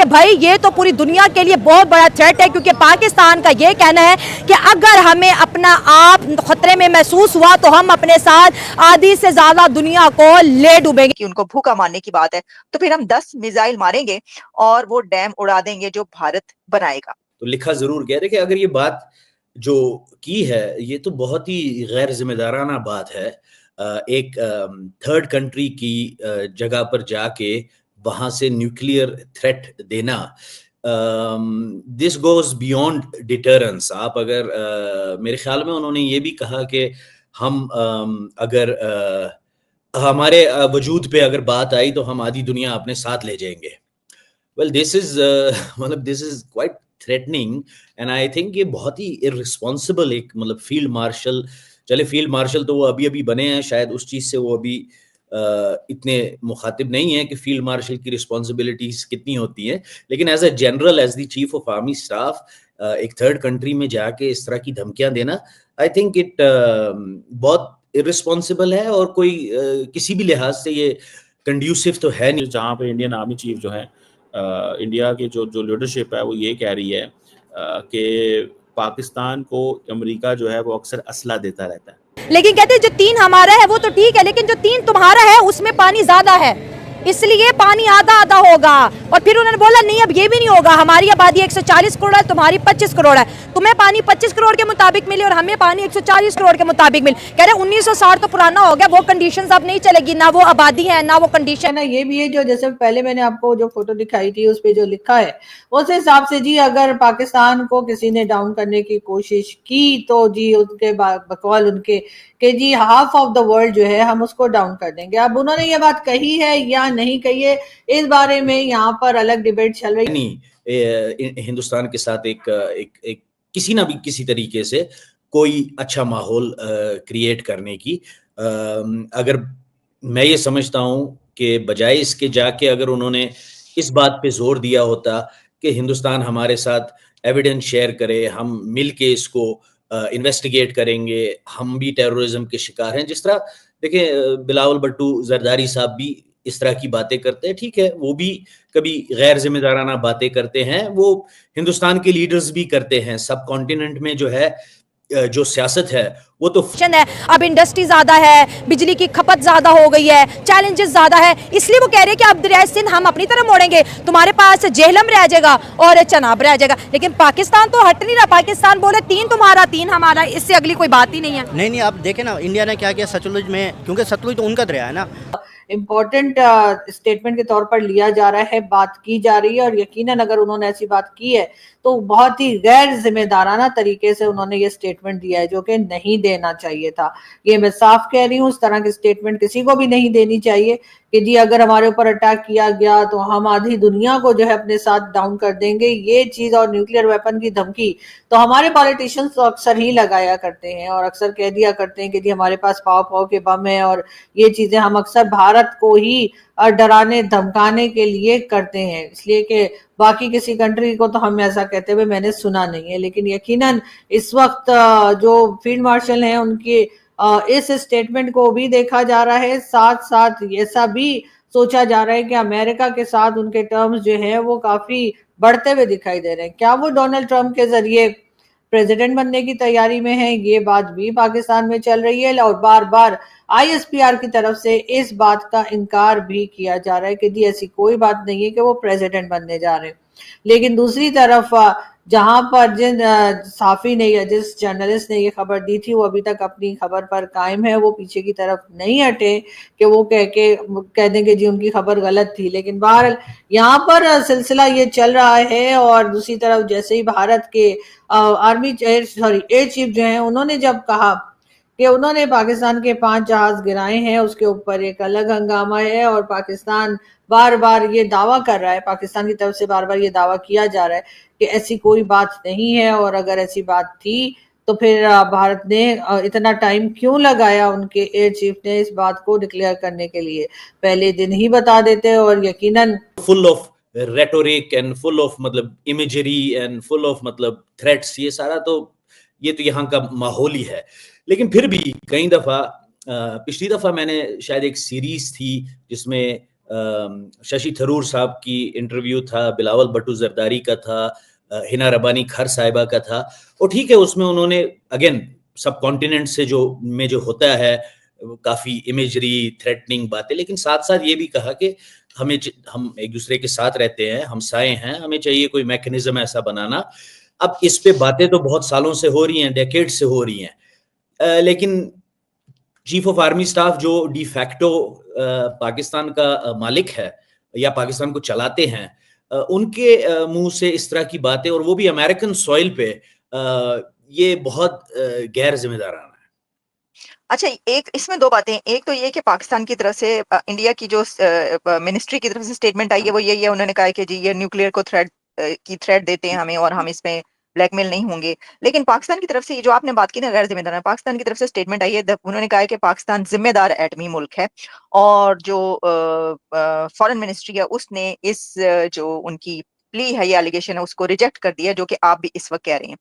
कि भाई ये तो पूरी दुनिया के लिए बहुत बड़ा थ्रेट है, क्योंकि पाकिस्तान का ये कहना है कि अगर हमें अपना आप खतरे में महसूस हुआ तो हम अपने साथ आधी से ज्यादा दुनिया को ले डूबेंगे। कि उनको भूखा मारने की बात है, तो फिर हम 10 मिसाइल मारेंगे और वो डैम उड़ा देंगे जो भारत बनाएगा। तो लिखा जरूर गया। देखिए, अगर ये बात जो की है ये तो बहुत ही गैर जिम्मेदाराना बात है। एक थर्ड कंट्री की जगह पर जाके वहां से न्यूक्लियर थ्रेट देना, दिस गोज बियॉन्ड डिटरेंस। आप अगर मेरे ख्याल में उन्होंने ये भी कहा कि हम अगर हमारे वजूद पे अगर बात आई तो हम आधी दुनिया अपने साथ ले जाएंगे। वेल दिस इज मतलब this is quite threatening and I think ये बहुत ही इररिस्पॉन्सिबल एक मतलब फील्ड मार्शल, चले फील्ड मार्शल तो वो अभी अभी बने हैं, शायद उस चीज़ से वो अभी इतने मुखातिब नहीं है कि फील्ड मार्शल की रिस्पॉन्सिबिलिटीज कितनी होती हैं, लेकिन as a general, as the chief of army staff एक थर्ड कंट्री में जाके इस तरह की धमकियां देना, आई थिंक इट बहुत इररिस्पॉन्सिबल है और कोई किसी भी लिहाज से ये कंड्यूसिव तो है नहीं। जहाँ पे इंडियन आर्मी चीफ जो है, इंडिया की जो लीडरशिप है वो ये कह रही है कि पाकिस्तान को अमेरिका जो है वो अक्सर असला देता रहता है, लेकिन कहते हैं जो 3 हमारा है वो तो ठीक है, लेकिन जो 3 तुम्हारा है उसमें पानी ज्यादा है, इसलिए पानी आधा आधा होगा। और फिर उन्होंने बोला नहीं अब ये भी नहीं होगा, हमारी आबादी 140 करोड़ है, तुम्हारी 25 करोड़ है, तुम्हें पानी 25 करोड़ के मुताबिक मिले और हमें पानी 140 करोड़ के मुताबिक मिले। कह रहे 1960 तो पुराना हो गया, वो कंडीशंस अब नहीं चलेगी, ना वो आबादी है ना वो कंडीशन। ना ये भी है जो जैसे पहले मैंने आपको जो फोटो दिखाई थी उस पे जो लिखा है उस हिसाब से जी अगर पाकिस्तान को किसी ने डाउन करने की कोशिश की तो जी उनके बकवाल उनके कि जी हाफ ऑफ द वर्ल्ड जो है हम उसको डाउन कर देंगे। अब उन्होंने ये बात कही है या नहीं कही है इस बारे में यहाँ पर अलग डिबेट चल रही है। नहीं, हिंदुस्तान के साथ एक किसी ना भी किसी तरीके से कोई अच्छा माहौल क्रिएट करने की, अगर मैं ये समझता हूँ कि बजाय इसके जाके अगर उन्होंने इस बात पे जोर दिया होता कि हिंदुस्तान हमारे साथ एविडेंस शेयर करे, हम मिल के इसको इन्वेस्टिगेट करेंगे, हम भी टेररिज्म के शिकार हैं, जिस तरह देखें बिलावल भट्टू जरदारी साहब भी इस तरह की बातें करते हैं, ठीक है, वो भी कभी गैर जिम्मेदाराना बातें करते हैं, वो हिंदुस्तान के लीडर्स भी करते हैं। सब कॉन्टिनेंट में जो है जो सियासत है वो तो है, अब इंडस्ट्री ज्यादा है, बिजली की खपत ज्यादा हो गई है, चैलेंजेस ज्यादा है, इसलिए वो कह रहे हैं कि अब दरिया सिंध हम अपनी तरफ मोड़ेंगे, तुम्हारे पास जेहलम रह जाएगा और चनाब रह जाएगा। लेकिन पाकिस्तान तो हट नहीं रहा, पाकिस्तान बोले 3 तुम्हारा 3 हमारा, इससे अगली कोई बात ही नहीं है। नहीं, आप देखें ना इंडिया ने क्या किया सतलुज में, क्योंकि सतलुज तो उनका दरिया है ना, इम्पोर्टेंट स्टेटमेंट के तौर पर लिया जा रहा है, बात की जा रही है और यकीनन अगर उन्होंने ऐसी बात की है तो बहुत ही गैर जिम्मेदाराना तरीके से उन्होंने ये स्टेटमेंट दिया है जो कि नहीं देना चाहिए था। ये मैं साफ कह रही हूँ, उस तरह की स्टेटमेंट किसी को भी नहीं देनी चाहिए कि जी अगर हमारे ऊपर अटैक किया गया तो हम आधी दुनिया को जो है अपने साथ डाउन कर देंगे, ये चीज और न्यूक्लियर वेपन की धमकी तो हमारे पॉलिटिशियंस तो अक्सर ही लगाया करते हैं और अक्सर कह दिया करते हैं कि जी हमारे पास पाव के बम है और ये चीजें हम अक्सर भारत को ही डराने धमकाने के लिए करते हैं, इसलिए कि बाकी किसी कंट्री को तो हम ऐसा कहते हुए मैंने सुना नहीं है। लेकिन यकीनन इस वक्त जो फील्ड मार्शल हैं उनके इस स्टेटमेंट को भी देखा जा रहा है, साथ साथ ऐसा भी सोचा जा रहा है कि अमेरिका के साथ उनके टर्म्स जो है वो काफी बढ़ते हुए दिखाई दे रहे हैं। क्या वो डोनाल्ड ट्रंप के जरिए प्रेसिडेंट बनने की तैयारी में है, ये बात भी पाकिस्तान में चल रही है और बार बार ISPR की तरफ से इस बात का इनकार भी किया जा रहा है कि जी ऐसी कोई बात नहीं है कि वो प्रेसिडेंट बनने जा रहे हैं। लेकिन दूसरी तरफ जहां पर जिन साफी ने या जिस जर्नलिस्ट ने ये खबर दी थी वो अभी तक अपनी खबर पर कायम है, वो पीछे की तरफ नहीं हटे कि वो कह देंगे जी उनकी खबर गलत थी। लेकिन बहरहाल यहाँ पर सिलसिला ये चल रहा है और दूसरी तरफ जैसे ही भारत के एयर चीफ जो है उन्होंने जब कहा कि उन्होंने पाकिस्तान के 5 जहाज गिराए हैं, उसके ऊपर एक अलग हंगामा है और पाकिस्तान बार बार ये दावा कर रहा है, पाकिस्तान की तरफ से बार बार ये दावा किया जा रहा है कि ऐसी कोई बात नहीं है और अगर ऐसी बात थी तो फिर भारत ने इतना टाइम क्यों लगाया उनके एयर चीफ ने इस बात को डिक्लेयर करने के लिए, पहले दिन ही बता देते। और यकीनन full of rhetoric and full of मतलब इमेजरी एंड फुल ऑफ मतलब थ्रेट्स, ये सारा तो ये तो यहाँ का माहौल ही है। लेकिन फिर भी कई दफा पिछली दफा मैंने शायद एक सीरीज थी जिसमें शशि थरूर साहब की इंटरव्यू था, बिलावल भट्टू जरदारी का था, हिना रबानी खर साहिबा का था। और ठीक है, उसमें उन्होंने अगेन सब कॉन्टिनेंट से जो होता है काफी इमेजरी थ्रेटनिंग बातें, लेकिन साथ साथ ये भी कहा कि हम एक दूसरे के साथ रहते हैं, हमसाए हैं, हमें चाहिए कोई मैकेनिज्म ऐसा बनाना। अब इस पे बातें तो बहुत सालों से हो रही हैं, डेकेड से हो रही हैं, लेकिन चीफ ऑफ आर्मी स्टाफ जो डी फैक्टो पाकिस्तान का मालिक है या पाकिस्तान को चलाते हैं, उनके मुंह से इस तरह की बातें, और वो भी अमेरिकन सॉइल पे, ये बहुत गैर जिम्मेदाराना है। अच्छा, एक इसमें दो बातें, एक तो ये कि पाकिस्तान की तरफ से इंडिया की जो मिनिस्ट्री की तरफ से स्टेटमेंट आई है वो यही है, उन्होंने कहा है कि जी ये न्यूक्लियर को थ्रेट देते हैं हमें और हम इसमें ब्लैकमेल नहीं होंगे। लेकिन पाकिस्तान की तरफ से ये जो आपने बात की ना गैर जिम्मेदार है, पाकिस्तान की तरफ से स्टेटमेंट आई है, उन्होंने कहा है कि पाकिस्तान जिम्मेदार एटमी मुल्क है, और जो फॉरेन मिनिस्ट्री है उसने इस जो उनकी प्ली है, ये एलिगेशन है, उसको रिजेक्ट कर दिया, जो कि आप भी इस वक्त कह रहे हैं।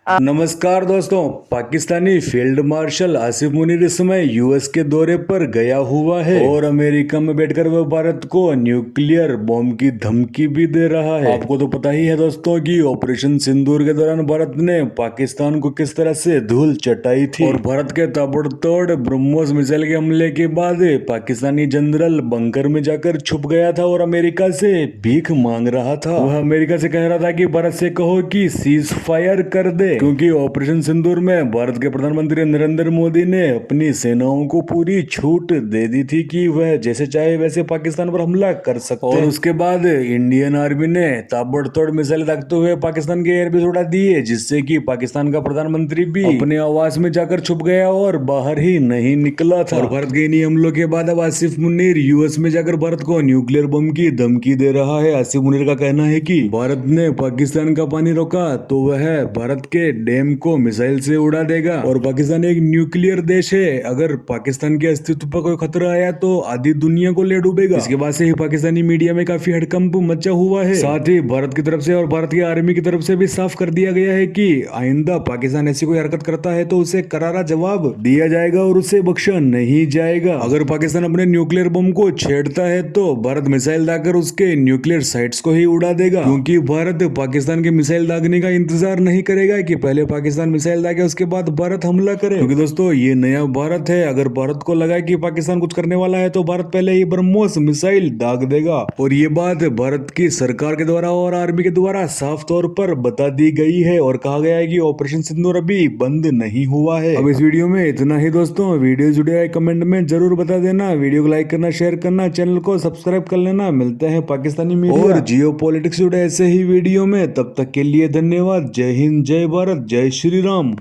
नमस्कार दोस्तों, पाकिस्तानी फील्ड मार्शल आसिफ मुनीर इस समय यूएस के दौरे पर गया हुआ है और अमेरिका में बैठकर वह भारत को न्यूक्लियर बॉम्ब की धमकी भी दे रहा है। आपको तो पता ही है दोस्तों कि ऑपरेशन सिंदूर के दौरान भारत ने पाकिस्तान को किस तरह से धूल चटाई थी, और भारत के ताबड़तोड़ ब्रह्मोस मिसाइल के हमले के बाद पाकिस्तानी जनरल बंकर में जाकर छुप गया था और अमेरिका से भीख मांग रहा था। वह अमेरिका से कह रहा था कि भारत से कहो कि सीज फायर कर दे, क्योंकि ऑपरेशन सिंदूर में भारत के प्रधानमंत्री नरेंद्र मोदी ने अपनी सेनाओं को पूरी छूट दे दी थी कि वह जैसे चाहे वैसे पाकिस्तान पर हमला कर सकते हैं। और उसके बाद इंडियन आर्मी ने ताबड़तोड़ मिसाइल दागते हुए पाकिस्तान के एयरबेस उड़ा दिए, जिससे कि पाकिस्तान का प्रधानमंत्री भी अपने आवास में जाकर छुप गया और बाहर ही नहीं निकला था। और भारत के इन्हीं हमलों के बाद अब आसिफ मुनीर यूएस में जाकर भारत को न्यूक्लियर बम की धमकी दे रहा है। आसिफ मुनीर का कहना है कि भारत ने पाकिस्तान का पानी रोका तो वह भारत के डैम को मिसाइल से उड़ा देगा, और पाकिस्तान एक न्यूक्लियर देश है, अगर पाकिस्तान के अस्तित्व पर कोई खतरा आया तो आधी दुनिया को ले डूबेगा। इसके बाद से ही पाकिस्तानी मीडिया में काफी हड़कंप मचा हुआ है। साथ ही भारत की तरफ से और भारत की आर्मी की तरफ से भी साफ कर दिया गया है कि आइंदा पाकिस्तान ऐसी कोई हरकत करता है तो उसे करारा जवाब दिया जाएगा और उसे बख्शा नहीं जाएगा। अगर पाकिस्तान अपने न्यूक्लियर बम को छेड़ता है तो भारत मिसाइल दागकर उसके न्यूक्लियर साइट्स को ही उड़ा देगा, क्योंकि भारत पाकिस्तान के मिसाइल दागने का इंतजार नहीं करेगा कि पहले पाकिस्तान मिसाइल दागे उसके बाद भारत हमला करे। क्योंकि दोस्तों ये नया भारत है, अगर भारत को लगा कि पाकिस्तान कुछ करने वाला है तो भारत पहले ही ब्रह्मोस मिसाइल दाग देगा। और ये बात भारत की सरकार के द्वारा और आर्मी के द्वारा साफ तौर पर बता दी गई है और कहा गया है कि ऑपरेशन सिंदूर अभी बंद नहीं हुआ है। अब इस वीडियो में इतना ही दोस्तों, वीडियो जुड़े आए कमेंट में जरूर बता देना, वीडियो को लाइक करना, शेयर करना, चैनल को सब्सक्राइब कर लेना। मिलते हैं पाकिस्तानी मीडिया और जियो पॉलिटिक्स जुड़े ऐसे ही वीडियो में, तब तक के लिए धन्यवाद। जय हिंद, जय भारत, जय श्री राम।